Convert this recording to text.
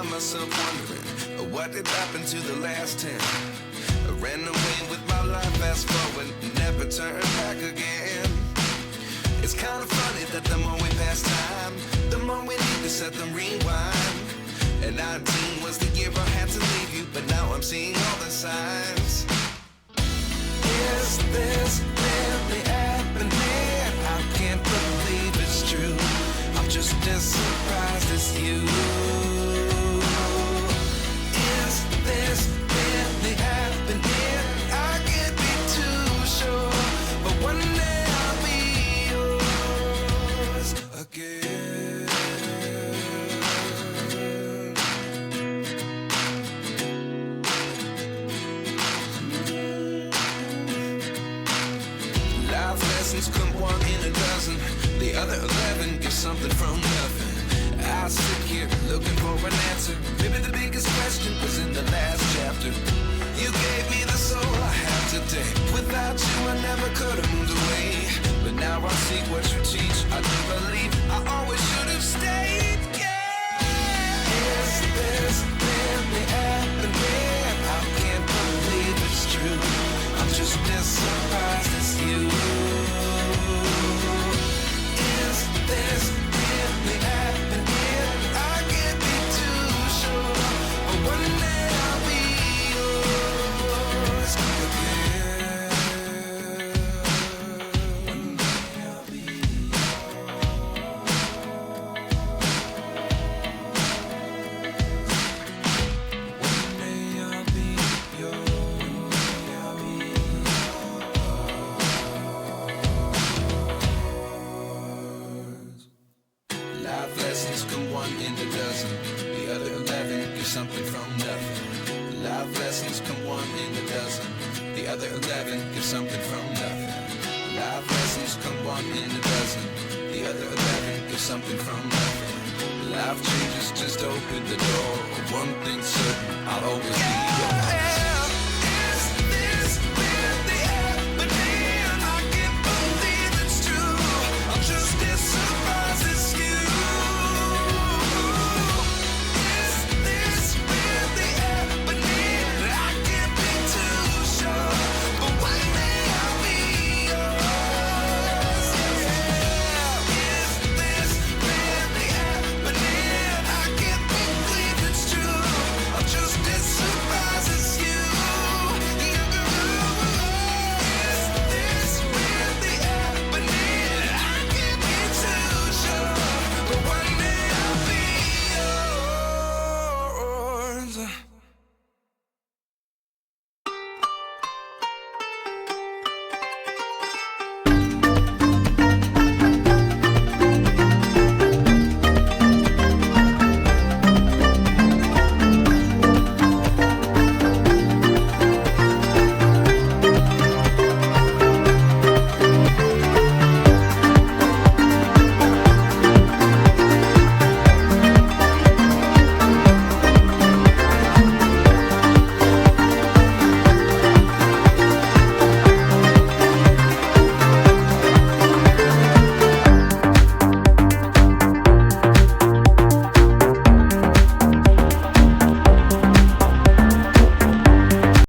found myself wondering, what did happen to the last 10? I ran away with my life, fast forward, never turn back again. It's kind of funny that the more we pass time, the more we need to set them rewind. And 19 was the year I had to leave you, but now I'm seeing all the signs. Is this really happening? I can't believe it's true. I'm just as surprised as you. Is this really happening? I can't be too sure, but one day I'll be yours again. Life lessons come one in a dozen. The other 11 get something from nothing. I sit here looking for an answer. Maybe the biggest question was in the last chapter. You gave me the soul I have today. Without you I never could have moved away. But now I see what you teach. I do believe I always should have stayed. Yeah. Is this really happening? I can't believe it's true. I'm just as surprised as you. Is this really happening? I can't be too sure, but one day I'll be yours again. One day I'll be One day I'll be yours. I'll be yours. Life lessons come one in a dozen. The other 11 get something from nothing. Life lessons come one in a dozen. The other 11 get something from nothing. Life lessons come one in a dozen. The other 11 get something from nothing. Life changes just open the door. One thing's certain, I'll always be